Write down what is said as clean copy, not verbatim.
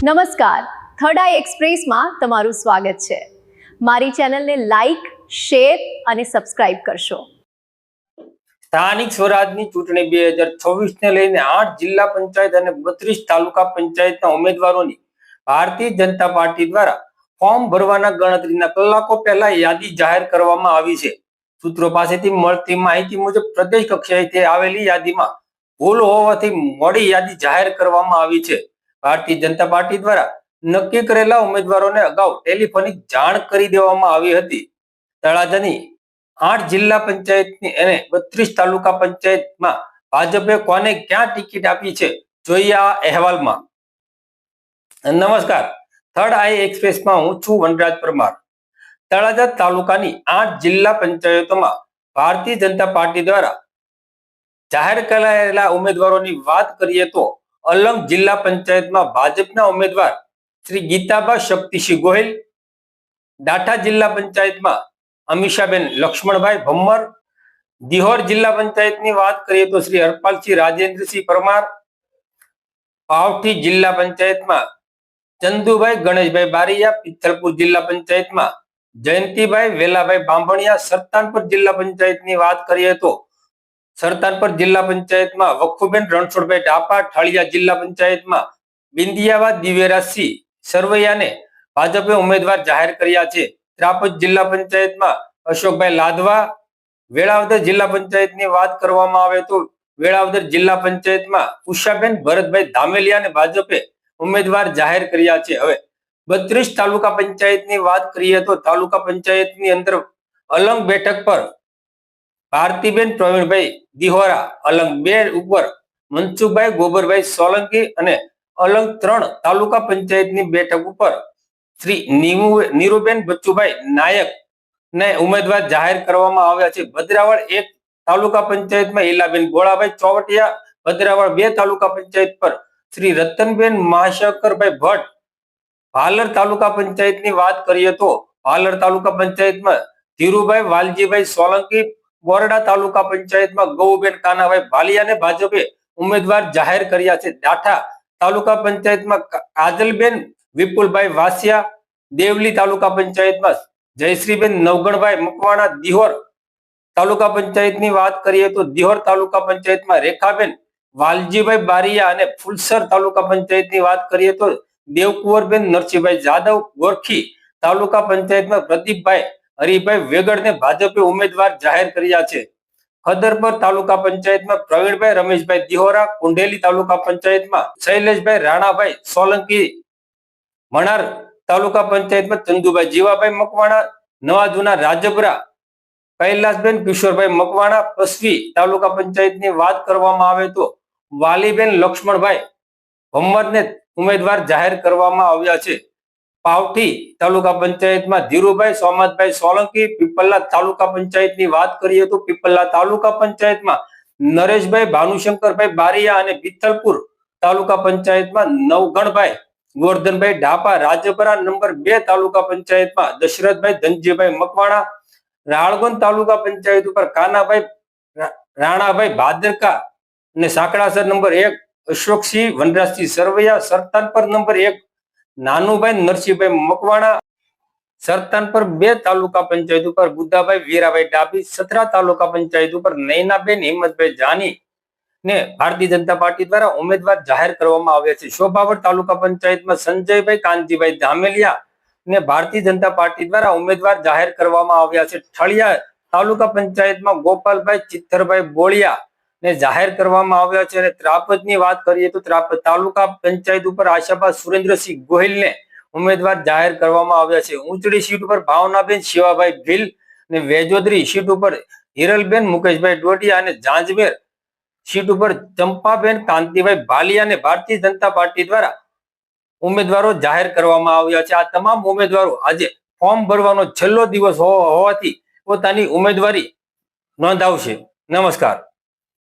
નમસ્કાર, થર્ડ આઈ એક્સપ્રેસમાં તમારું સ્વાગત છે. મારી ચેનલને લાઈક, શેર અને સબસ્ક્રાઇબ કરશો. સ્થાનિક સ્વરાજની ચૂંટણી 2026 ને લઈને 8 જિલ્લા પંચાયત અને 32 તાલુકા પંચાયતના ઉમેદવારોની ભારતીય જનતા પાર્ટી દ્વારા ફોર્મ ભરવાના ગણતરીના કલાકો પહેલા યાદી જાહેર કરવામાં આવી છે. સૂત્રો પાસેથી મળતી માહિતી મુજબ પ્રદેશ કક્ષાએથી આવેલી યાદીમાં ભૂલ હોવાથી મોડી યાદી જાહેર કરવામાં આવી છે. ભારતીય જનતા પાર્ટી દ્વારા નક્કી કરેલા ઉમેદવારોને અગાઉ ટેલિફોનિક જાણ કરી દેવામાં આવી હતી. તળાજાની 8 જિલ્લા પંચાયતની અને 32 તાલુકા પંચાયતમાં ભાજપે કોને ક્યાં ટિકિટ આપી છે, જોઈએ આ અહેવાલમાં. નમસ્કાર, થર્ડ આઈ એક્સપ્રેસમાં હું છું વનરાજ પરમાર. તળાજા તાલુકાની 8 જિલ્લા પંચાયતોમાં ભારતીય જનતા પાર્ટી દ્વારા જાહેર કરાયેલા ઉમેદવારોની વાત કરીએ તો અલંગ જિલ્લા પંચાયતમાં ભાજપના ઉમેદવાર શ્રી ગીતાબા શક્તિસિંહ ગોહિલ, દાઠા જિલ્લા પંચાયતમાં અમીષાબેન લક્ષ્મણભાઈ ભમ્મર, દિહોર જિલ્લા પંચાયતની વાત કરીએ તો શ્રી હરપાલસિંહ રાજેન્દ્રસિંહ પરમાર, પાવઠી જિલ્લા પંચાયતમાં ચંદુભાઈ ગણેશભાઈ બારિયા, પિથલપુર જિલ્લા પંચાયતમાં જયંતિભાઈ વેલાભાઈ બાંભણિયા, સરતાનપર જિલ્લા પંચાયતની વાત કરીએ તો સરતાનપર જિલ્લા પંચાયતમાં વખુબેન રણછોડભાઈ ઢાપા, ઠાળિયા જિલ્લા પંચાયતમાં બિંદિયાવા દિવ્યરાજસિંહ સરવૈયાને ભાજપે ઉમેદવાર જાહેર કર્યા છે. ત્રાપજ જિલ્લા પંચાયતમાં અશોકભાઈ લાધવા, વેળાવદર જિલ્લા પંચાયતની વાત કરવામાં આવે તો વેળાવદર જિલ્લા પંચાયતમાં ઉષાબેન ભરતભાઈ ધામેલિયાને ભાજપે ઉમેદવાર જાહેર કર્યા છે. હવે 32 તાલુકા પંચાયતની વાત કરીએ તો તાલુકા પંચાયતની અંદર અલંગ બેઠક પર ભારતીબેન પ્રવીણભાઈ દિહોરા, અલંગ 2 ઉપર મનસુખભાઈ ગોબરભાઈ સોલંકી અને અલંગ 3 તાલુકા પંચાયતની બેઠક ઉપર શ્રી નીરુબેન બચ્ચુભાઈ નાયક ને ઉમેદવાર જાહેર કરવામાં આવ્યા છે. ભદ્રાવળ 1 તાલુકા પંચાયતમાં ઈલાબેન ગોળાભાઈ ચોવટિયા, ભદ્રાવળ 2 તાલુકા પંચાયત પર શ્રી રતનબેન મહાશંકરભાઈ ભટ્ટ, ભાલર તાલુકા પંચાયતની વાત કરીએ તો ભાલર તાલુકા પંચાયતમાં ધીરુભાઈ વાલજીભાઈ સોલંકી, બોરડા તાલુકા પંચાયતમાં ગૌબેન કાનાભાઈ ભાલિયાને ભાજપે ઉમેદવાર જાહેર કર્યા છે. દાઠા તાલુકા પંચાયતમાં કાજલબેન વિપુલભાઈ વાસિયા, દેવલી તાલુકા પંચાયતમાં જયશ્રીબેન નવગણભાઈ મકવાણા, દિહોર તાલુકા પંચાયતની વાત કરીએ તો દિહોર તાલુકા પંચાયતમાં રેખાબેન વાલજીભાઈ બારિયા અને ફુલસર તાલુકા પંચાયતની વાત કરીએ તો દેવકુંવરબેન નરસિંહભાઈ જાદવ, ગોરખી તાલુકા પંચાયતમાં પ્રદીપભાઈ હરિભાઈ વેગડને ભાજપે ઉમેદવાર જાહેર કર્યા છે. ખદરપર તાલુકા પંચાયતમાં પ્રવીણભાઈ રમેશભાઈ દિહોરા, કુંડેલી તાલુકા પંચાયતમાં શૈલેષભાઈ રાણાભાઈ સોલંકી, મણાર તાલુકા પંચાયતમાં ચંદુભાઈ જીવાભાઈ મકવાણા, નવા જૂના રાજપરા કૈલાસબેન કિશોરભાઈ મકવાણા, પસવી તાલુકા પંચાયતની વાત કરવામાં આવે તો વાલીબેન લક્ષ્મણભાઈ ભમ્મરને ઉમેદવાર જાહેર કરવામાં આવ્યા છે. પાવઠી તાલુકા પંચાયતમાં ધીરુભાઈ સોમતભાઈ સોલંકી, પીપલ્લા તાલુકા પંચાયતની વાત કરીએ તો પીપલ્લા તાલુકા પંચાયતમાં નરેશભાઈ ભાનુશંકરભાઈ બારિયા અને પિથલપુર તાલુકા પંચાયતમાં નવગણભાઈ ગોરધનભાઈ ઢાપા, રાજપરા નંબર 2 તાલુકા પંચાયતમાં દશરથભાઈ ધનજીભાઈ મકવાણા, રાળગોંદ તાલુકા પંચાયત ઉપર કાનાભાઈ રાણાભાઈ ભાદરકા અને સાંકળાસર નંબર 1 અશોકસિંહ વનરાજસિંહ સરવૈયા, સરતાનપર નંબર 1 નાનુભાઈ નરસિંહભાઈ મકવાણા, સરતાનપર 2 તાલુકા પંચાયત ઉપર બુદ્ધાભાઈ વીરાભાઈ ડાભી, સતરા તાલુકા પંચાયત ઉપર નૈનાબેન હિંમતભાઈ જાની ને ભારતીય જનતા પાર્ટી દ્વારા ઉમેદવાર જાહેર કરવામાં આવ્યા છે. શોભાવર તાલુકા પંચાયતમાં સંજયભાઈ કાનજીભાઈ ધામેલિયા ને ભારતીય જનતા પાર્ટી દ્વારા ઉમેદવાર જાહેર કરવામાં આવ્યા છે. ઠળિયા તાલુકા પંચાયતમાં ગોપાલભાઈ ચિત્તરભાઈ બોળિયા ને જાહેર કરવામાં આવ્યા છે. અને ત્રાપજની વાત કરીએ તો ત્રાપજ તાલુકા પંચાયત ઉપર આશાબા સુરેન્દ્રસિંહ ગોહિલને ઉમેદવાર જાહેર કરવામાં આવ્યા છે. ઊંચડી સીટ ઉપર ભાવનાબેન શિવાભાઈ ભીલ ને વેજોદરી સીટ ઉપર હિરલબેન મુકેશભાઈ ડોડિયા અને જાંજમેર સીટ ઉપર ચંપાબેન કાંતિભાઈ ભાલિયાને ભારતીય જનતા પાર્ટી દ્વારા ઉમેદવારો જાહેર કરવામાં આવ્યા છે. આ તમામ ઉમેદવારો આજે ફોર્મ ભરવાનો છેલ્લો દિવસ હોવાથી પોતાની ઉમેદવારી નોંધાવશે. નમસ્કાર.